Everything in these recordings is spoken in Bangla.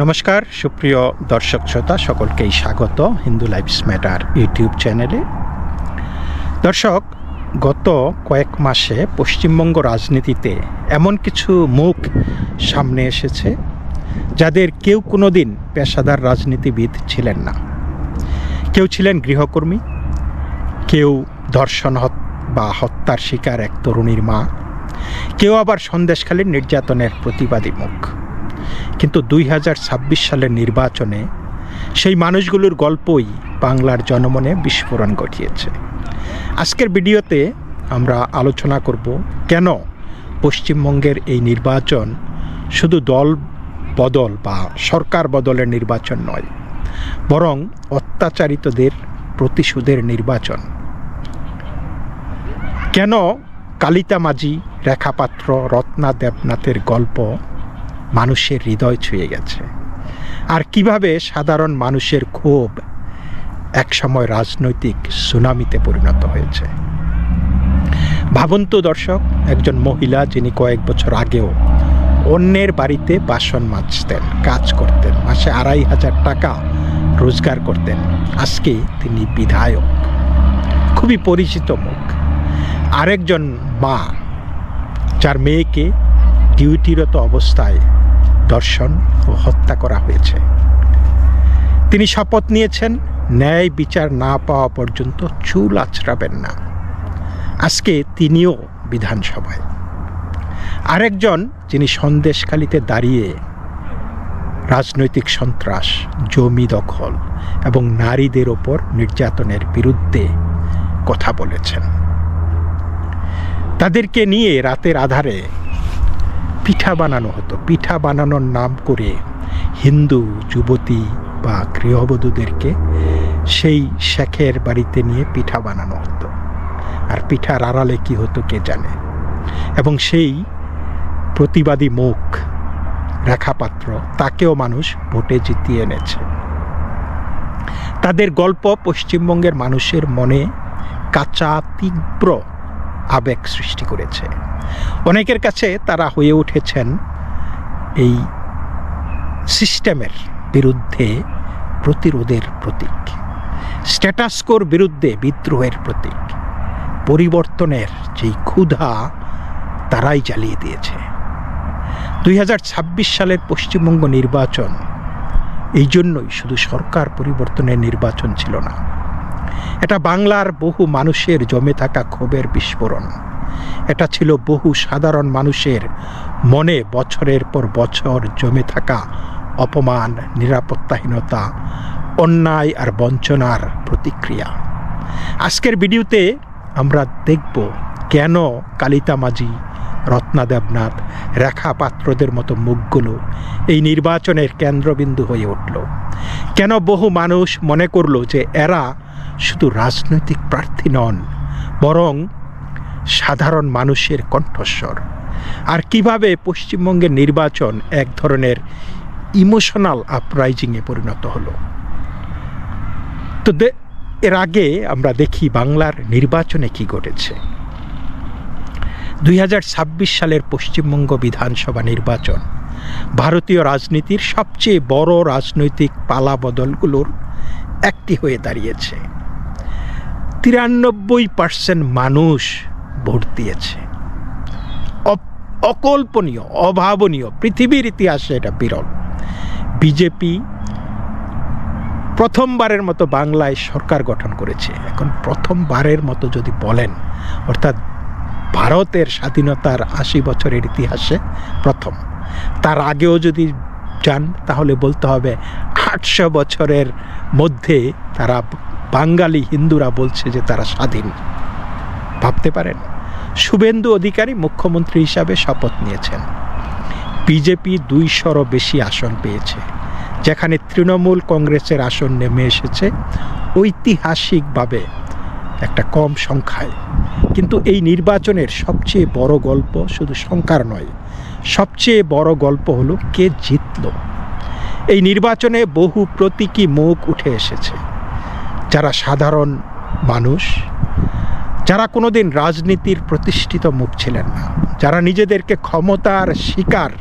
নমস্কার সুপ্রিয় দর্শক শ্রোতা, সকলকেই স্বাগত হিন্দু লাইভস ম্যাটার ইউটিউব চ্যানেলে। দর্শক, গত কয়েক মাসে পশ্চিমবঙ্গ রাজনীতিতে এমন কিছু মুখ সামনে এসেছে যাদের কেউ কোনো দিন পেশাদার রাজনীতিবিদ ছিলেন না। কেউ ছিলেন গৃহকর্মী, কেউ ধর্ষণ বা হত্যার শিকার এক তরুণীর মা, কেউ আবার সন্দেশখালীর নির্যাতনের প্রতিবাদী মুখ। কিন্তু 2026 সালের নির্বাচনে সেই মানুষগুলোর গল্পই বাংলার জনমনে বিস্ফোরণ ঘটিয়েছে। আজকের ভিডিওতে আমরা আলোচনা করব কেন পশ্চিমবঙ্গের এই নির্বাচন শুধু দল বদল বা সরকার বদলের নির্বাচন নয়, বরং অত্যাচারিতদের প্রতিশোধের নির্বাচন। কেন কালিতা মাঝি, রেখা পাত্র, রত্না দেবনাথের গল্প মানুষের হৃদয় ছুঁয়ে গেছে, আর কিভাবে সাধারণ মানুষের ক্ষোভ একসময় রাজনৈতিক সুনামিতে পরিণত হয়েছে। ভাবুন তো দর্শক, একজন মহিলা যিনি কয়েক বছর আগেও অন্যের বাড়িতে বাসন মাজতেন, কাজ করতেন, মাসে 2500 টাকা রোজগার করতেন, আজকে তিনি বিধায়ক, খুবই পরিচিত মুখ। আরেকজন মা যার মেয়েকে ডিউটিরত অবস্থায় ধর্ষণ ও হত্যা করা হয়েছে, তিনি শপথ নিয়েছেন ন্যায় বিচার না পাওয়া পর্যন্ত চুল আঁচড়াবেন না। আজকে তিনিও বিধানসভায়। আরেকজন যিনি সন্দেশখালীতে দাঁড়িয়ে রাজনৈতিক সন্ত্রাস, জমি দখল এবং নারীদের ওপর নির্যাতনের বিরুদ্ধে কথা বলেছেন। তাদেরকে নিয়ে রাতের আধারে পিঠা বানানো হতো। পিঠা বানানোর নাম করে হিন্দু যুবতী বা গৃহবধূদেরকে সেই শেখের বাড়িতে নিয়ে পিঠা বানানো হতো, আর পিঠার আড়ালে কি হতো কে জানে। এবং সেই প্রতিবাদী মুখ রেখা পাত্র, তাকেও মানুষ ভোটে জিতিয়ে এনেছে। তাদের গল্প পশ্চিমবঙ্গের মানুষের মনে কাঁচা তীব্র আবেগ সৃষ্টি করেছে। অনেকের কাছে তারা হয়ে উঠেছেন এই সিস্টেমের বিরুদ্ধে প্রতিরোধের প্রতীক, স্ট্যাটাসকোর বিরুদ্ধে বিদ্রোহের প্রতীক। পরিবর্তনের যেই ক্ষুধা তারাই জ্বালিয়ে দিয়েছে। 2026 সালের পশ্চিমবঙ্গ নির্বাচন এই জন্যই শুধু সরকার পরিবর্তনের নির্বাচন ছিল না, এটা বাংলার বহু মানুষের জমে থাকা ক্ষোভের বিস্ফোরণ। এটা ছিল বহু সাধারণ মানুষের মনে বছরের পর বছর জমে থাকা অপমান, নিরাপত্তাহীনতা, অন্যায় আর বঞ্চনার প্রতিক্রিয়া। আজকের ভিডিওতে আমরা দেখব কেন কালিতা মাঝি, রত্না দেবনাথ, রেখা পাত্রদের মতো মুখগুলো এই নির্বাচনের কেন্দ্রবিন্দু হয়ে উঠল। কেন বহু মানুষ মনে করল যে এরা শুধু রাজনৈতিক প্রার্থী নন, বরং সাধারণ মানুষের কণ্ঠস্বর। আর কিভাবে পশ্চিমবঙ্গের নির্বাচন এক ধরনের ইমোশনাল আপরাইজিংয়ে পরিণত হলো। তো এর আগে আমরা দেখি বাংলার নির্বাচনে কি ঘটেছে। 2026 সালের পশ্চিমবঙ্গ বিধানসভা নির্বাচন ভারতীয় রাজনীতির সবচেয়ে বড় রাজনৈতিক পালাবদলগুলোর একটি হয়ে দাঁড়িয়েছে। 93% মানুষ ভোট দিয়েছে। অকল্পনীয়, অভাবনীয়, পৃথিবীর ইতিহাসে এটা বিরল। বিজেপি প্রথমবারের মতো বাংলায় সরকার গঠন করেছে। এখন প্রথমবারের মতো যদি বলেন, অর্থাৎ ভারতের স্বাধীনতার 80 বছরের ইতিহাসে প্রথম। তার আগেও যদি যান তাহলে বলতে হবে 800 বছরের মধ্যে তারা বাঙালি হিন্দুরা বলছে যে তারা স্বাধীন। ভাবতে পারেন, শুভেন্দু অধিকারী মুখ্যমন্ত্রী হিসাবে শপথ নিয়েছেন। বিজেপি 200-রও বেশি আসন পেয়েছে, যেখানে তৃণমূল কংগ্রেসের আসন নেমে এসেছে ঐতিহাসিকভাবে একটা কম সংখ্যায়। কিন্তু এই নির্বাচনের সবচেয়ে বড় গল্প শুধু সংখ্যার নয়, সবচেয়ে বড় গল্প হলো কে জিতল। এই নির্বাচনে বহু প্রতীকী মুখ উঠে এসেছে, যারা সাধারণ মানুষ, যারা কোনোদিন রাজনীতির প্রতিষ্ঠিত মুখ ছিলেন না, যারা নিজেদেরকে ক্ষমতার শিকার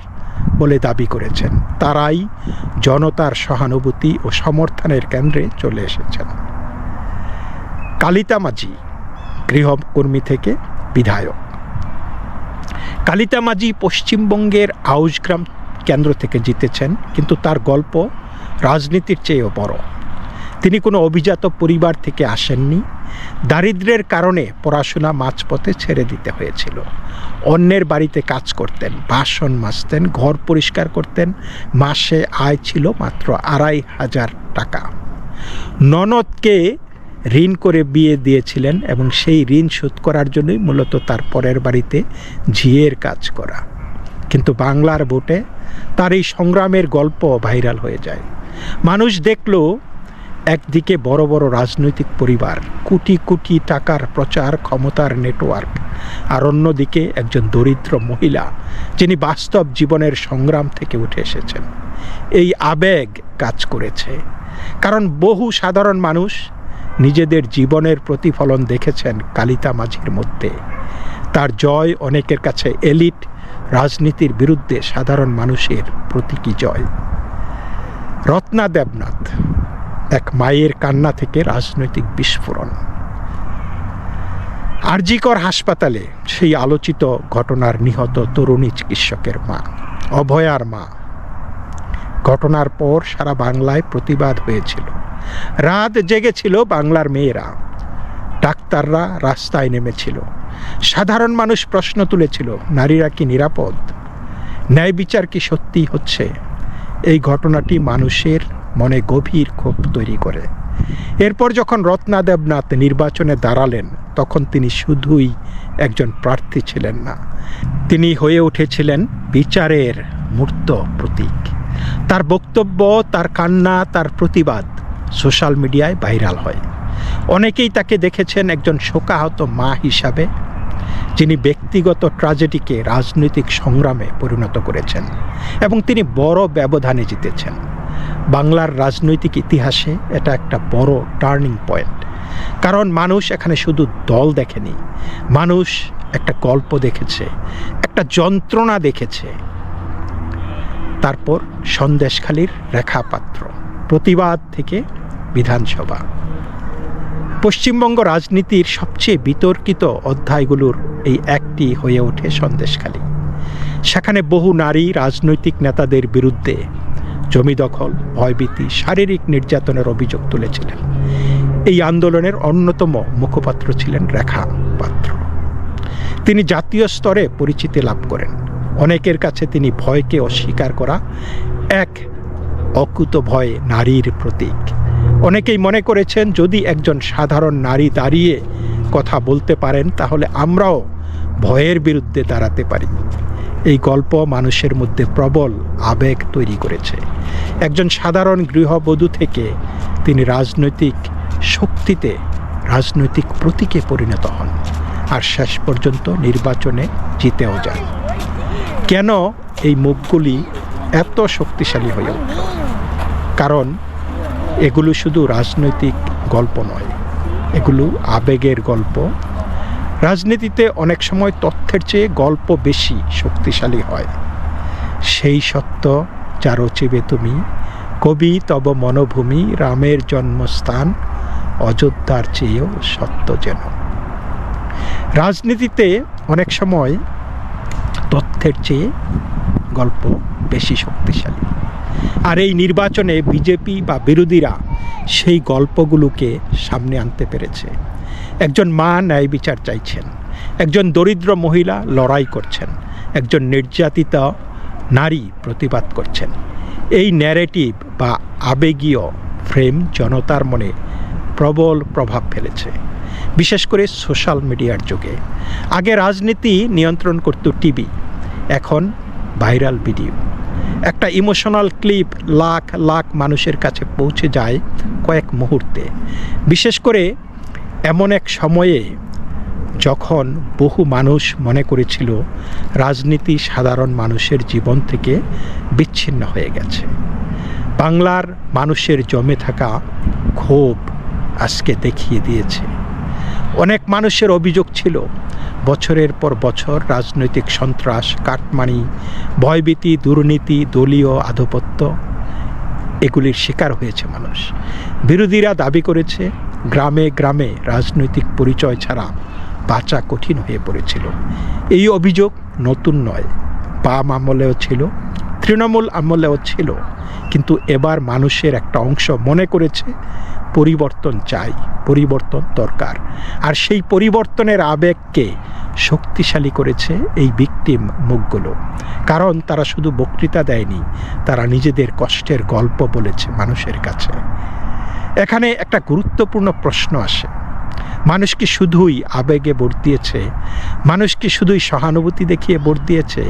বলে দাবি করেছেন, তারাই জনতার সহানুভূতি ও সমর্থনের কেন্দ্রে চলে এসেছেন। কালিতা মাঝি গৃহকর্মী থেকে বিধায়ক। কালিতা মাঝি পশ্চিমবঙ্গের আউশগ্রাম কেন্দ্র থেকে জিতেছেন, কিন্তু তার গল্প রাজনীতির চেয়েও বড়। তিনি কোনো অভিজাত পরিবার থেকে আসেননি। দারিদ্র্যের কারণে পড়াশোনা মাঝপথে ছেড়ে দিতে হয়েছিল। অন্যের বাড়িতে কাজ করতেন, বাসন মাজতেন, ঘর পরিষ্কার করতেন। মাসে আয় ছিল মাত্র 2,500 টাকা। ননদকে ঋণ করে বিয়ে দিয়েছিলেন এবং সেই ঋণ শোধ করার জন্যই মূলত তার পরের বাড়িতে ঝিয়ের কাজ করা। কিন্তু বাংলার ভোটে তার এই সংগ্রামের গল্প ভাইরাল হয়ে যায়। মানুষ দেখলো একদিকে বড় বড় রাজনৈতিক পরিবার, কোটি কোটি টাকার প্রচার ক্ষমতার নেটওয়ার্ক, আর অন্যদিকে একজন দরিদ্র মহিলা যিনি বাস্তব জীবনের সংগ্রাম থেকে উঠে এসেছেন। এই আবেগ কাজ করেছে, কারণ বহু সাধারণ মানুষ নিজেদের জীবনের প্রতিফলন দেখেছেন কালিতা মাঝির মধ্যে। তার জয় অনেকের কাছে এলিট রাজনীতির বিরুদ্ধে সাধারণ মানুষের প্রতীকী জয়। রত্না দেবনাথ, এক মায়ের কান্না থেকে রাজনৈতিক বিস্ফোরণ। আরজিকর হাসপাতালে সেই আলোচিত ঘটনার নিহত তরুণী চিকিৎসকের মা, অভয়ার মা। ঘটনার পর সারা বাংলায় প্রতিবাদ হয়েছিল। রাত জেগেছিল বাংলার মেয়েরা, ডাক্তাররা রাস্তায় নেমেছিল, সাধারণ মানুষ প্রশ্ন তুলেছিল, নারীরা কি নিরাপদ? ন্যায় বিচার কি সত্যি হচ্ছে? এই ঘটনাটি মানুষের মনে গভীর ক্ষোভ তৈরি করে। এরপর যখন রত্না দেবনাথ নির্বাচনে দাঁড়ালেন, তখন তিনি শুধুই একজন প্রার্থী ছিলেন না, তিনি হয়ে উঠেছিলেন বিচারের মূর্ত প্রতীক। তার বক্তব্য, তার কান্না, তার প্রতিবাদ সোশ্যাল মিডিয়ায় ভাইরাল হয়। অনেকেই তাকে দেখেছেন একজন শোকাহত মা হিসাবে, যিনি ব্যক্তিগত ট্র্যাজেডিকে রাজনৈতিক সংগ্রামে পরিণত করেছেন এবং তিনি বড় ব্যবধানে জিতেছেন। বাংলার রাজনৈতিক ইতিহাসে এটা একটা বড় টার্নিং পয়েন্ট, কারণ মানুষ এখানে শুধু দল দেখেনি, মানুষ একটা গল্প দেখেছে, একটা যন্ত্রণা দেখেছে। তারপর সন্দেশখালীর রেখা পাত্র, প্রতিবাদ থেকে বিধানসভা। পশ্চিমবঙ্গ রাজনীতির সবচেয়ে বিতর্কিত অধ্যায়গুলোর এই একটি হয়ে ওঠে সন্দেশখালী। সেখানে বহু নারী রাজনৈতিক নেতাদের বিরুদ্ধে জমি দখল, ভয়ভীতি, শারীরিক নির্যাতনের অভিযোগ তুলেছিলেন। এই আন্দোলনের অন্যতম মুখপাত্র ছিলেন রেখা পাত্র। তিনি জাতীয় স্তরে পরিচিতি লাভ করেন। অনেকের কাছে তিনি ভয়কে অস্বীকার করা এক অকুতভয় নারীর প্রতীক। অনেকেই মনে করেছেন, যদি একজন সাধারণ নারী দাঁড়িয়ে কথা বলতে পারেন, তাহলে আমরাও ভয়ের বিরুদ্ধে দাঁড়াতে পারি। এই গল্প মানুষের মধ্যে প্রবল আবেগ তৈরি করেছে। একজন সাধারণ গৃহবধূ থেকে তিনি রাজনৈতিক শক্তিতে, রাজনৈতিক প্রতীকে পরিণত হন, আর শেষ পর্যন্ত নির্বাচনে জিতেও যান। কেন এই মুখগুলি এত শক্তিশালী হয়ে উঠল? কারণ এগুলো শুধু রাজনৈতিক গল্প নয়, এগুলো আবেগের গল্প। রাজনীতিতে অনেক সময় তথ্যের চেয়ে গল্প বেশি শক্তিশালী হয়। সেই সত্য যার চিবে তুমি, কবি তব মনোভূমি, রামের জন্মস্থান, অযোধ্যার চেয়েও সত্য যেন। রাজনীতিতে অনেক সময় তথ্যের চেয়ে গল্প বেশি শক্তিশালী। আর এই নির্বাচনে বিজেপি বা বিরোধীরা সেই গল্পগুলোকে সামনে আনতে পেরেছে। একজন মা ন্যায় বিচার চাইছেন, একজন দরিদ্র মহিলা লড়াই করছেন, একজন নির্যাতিতা নারী প্রতিবাদ করছেন। এই ন্যারেটিভ বা আবেগীয় ফ্রেম জনতার মনে প্রবল প্রভাব ফেলেছে, বিশেষ করে সোশ্যাল মিডিয়ার যুগে। আগে রাজনীতি নিয়ন্ত্রণ করত টিভি, এখন ভাইরাল ভিডিও। একটা ইমোশনাল ক্লিপ লাখ লাখ মানুষের কাছে পৌঁছে যায় কয়েক মুহূর্তে। বিশেষ করে এমন এক সময়ে যখন বহু মানুষ মনে করেছিল রাজনীতি সাধারণ মানুষের জীবন থেকে বিচ্ছিন্ন হয়ে গেছে। বাংলার মানুষের জমে থাকা ক্ষোভ আজকে দেখিয়ে দিয়েছে। অনেক মানুষের অভিযোগ ছিল, বছরের পর বছর রাজনৈতিক সন্ত্রাস, কাটমানি, ভয়ভীতি, দুর্নীতি, দলীয় আধিপত্য এগুলির শিকার হয়েছে মানুষ। বিরোধীরা দাবি করেছে গ্রামে গ্রামে রাজনৈতিক পরিচয় ছাড়া বাঁচা কঠিন হয়ে পড়েছিল। এই অভিযোগ নতুন নয়, বাম আমলেও ছিল, তৃণমূল আমলেও ছিল, কিন্তু এবার মানুষের একটা অংশ মনে করেছে পরিবর্তন চাই, পরিবর্তন দরকার। আর সেই পরিবর্তনের আবেগকে শক্তিশালী করেছে এই ভিকটিম মুখগুলো। কারণ তারা শুধু বক্তৃতা দেয়নি, তারা নিজেদের কষ্টের গল্প বলেছে মানুষের কাছে। এখানে একটা গুরুত্বপূর্ণ প্রশ্ন আসে, মানুষ কি শুধুই আবেগে ভোট দিয়েছে? মানুষ কি শুধুই সহানুভূতি দেখিয়ে ভোট দিয়েছে?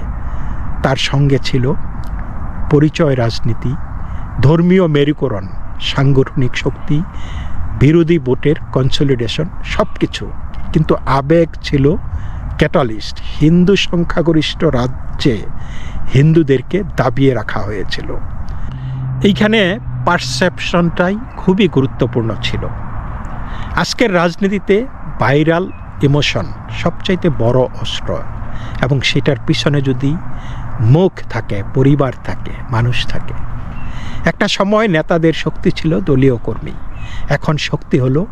তার সঙ্গে ছিল পরিচয় রাজনীতি, ধর্মীয় মেরুকরণ, সাংগঠনিক শক্তি, বিরোধী ভোটের কনসলিডেশন, সব কিছু। কিন্তু আবেগ ছিল ক্যাটালিস্ট। হিন্দু সংখ্যাগরিষ্ঠ রাজ্যে হিন্দুদেরকে দাবিয়ে রাখা হয়েছিল। এইখানে পারসেপশনটাই খুবই গুরুত্বপূর্ণ ছিল। আজকের রাজনীতিতে ভাইরাল ইমোশন সবচাইতে বড় অস্ত্র, এবং সেটার পিছনে যদি মুখ থাকে, পরিবার থাকে, মানুষ থাকে। একটা সময় নেতাদের শক্তি ছিল দলীয় কর্মী, এখন শক্তি হলো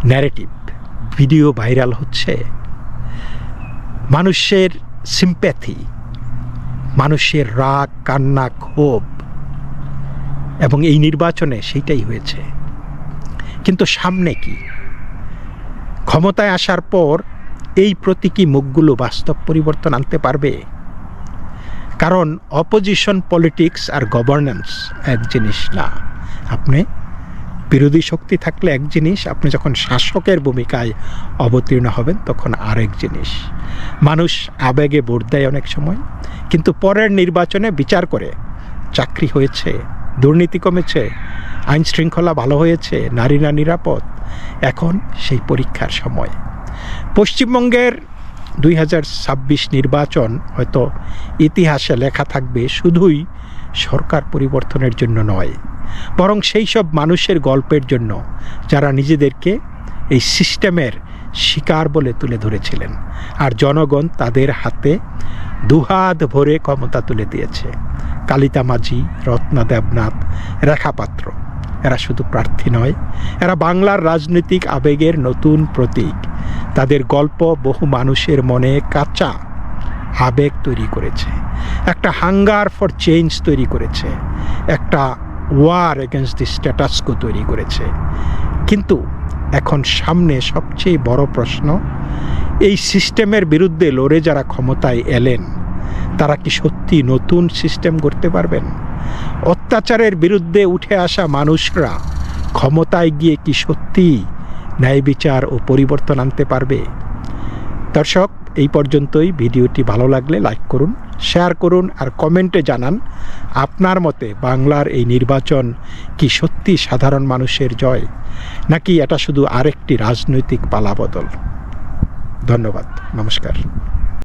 ন্যারেটিভ। ভিডিও ভাইরাল হচ্ছে, মানুষের সিম্প্যাথি, মানুষের রাগ, কান্না, ক্ষোভ, এবং এই নির্বাচনে সেইটাই হয়েছে। কিন্তু সামনে কি? ক্ষমতায় আসার পর এই প্রতীকী মুখগুলো বাস্তব পরিবর্তন আনতে পারবে? কারণ অপোজিশন পলিটিক্স আর গভর্নেন্স এক জিনিস না। আপনি বিরোধী শক্তি থাকলে এক জিনিস, আপনি যখন শাসকের ভূমিকায় অবতীর্ণ হবেন তখন আরেক জিনিস। মানুষ আবেগে ভোট দেয় অনেক সময়, কিন্তু পরের নির্বাচনে বিচার করে চাকরি হয়েছে, দুর্নীতি কমেছে, আইন শৃঙ্খলা ভালো হয়েছে, নারীরা নিরাপদ। এখন সেই পরীক্ষার সময়। পশ্চিমবঙ্গের 2026 নির্বাচন হয়তো ইতিহাসে লেখা থাকবে শুধুই সরকার পরিবর্তনের জন্য নয়, বরং সেই সব মানুষের গল্পের জন্য যারা নিজেদেরকে এই সিস্টেমের শিকার বলে তুলে ধরেছিলেন, আর জনগণ তাদের হাতে দুহাত ভরে ক্ষমতা তুলে দিয়েছে। কালিতা মাঝি, রত্না দেবনাথ, রেখা পাত্র, এরা শুধু প্রার্থী নয়, এরা বাংলার রাজনৈতিক আবেগের নতুন প্রতীক। তাদের গল্প বহু মানুষের মনে কাঁচা আবেগ তৈরি করেছে, একটা হাঙ্গার ফর চেঞ্জ তৈরি করেছে, একটা ওয়ার এগেনস্ট দি স্ট্যাটাসকো তৈরি করেছে। কিন্তু এখন সামনে সবচেয়ে বড় প্রশ্ন, এই সিস্টেমের বিরুদ্ধে লড়ে যারা ক্ষমতায় এলেন তারা কি সত্যি নতুন সিস্টেম গড়তে পারবেন? অত্যাচারের বিরুদ্ধে উঠে আসা মানুষরা ক্ষমতায় গিয়ে কি সত্যি ন্যায় বিচার ও পরিবর্তন আনতে পারবে? দর্শক, এই পর্যন্তই। ভিডিওটি ভালো লাগলে লাইক করুন, শেয়ার করুন, আর কমেন্টে জানান আপনার মতে বাংলার এই নির্বাচন কি সত্যি সাধারণ মানুষের জয়, নাকি এটা শুধু আরেকটি রাজনৈতিক পালাবদল? ধন্যবাদ, নমস্কার।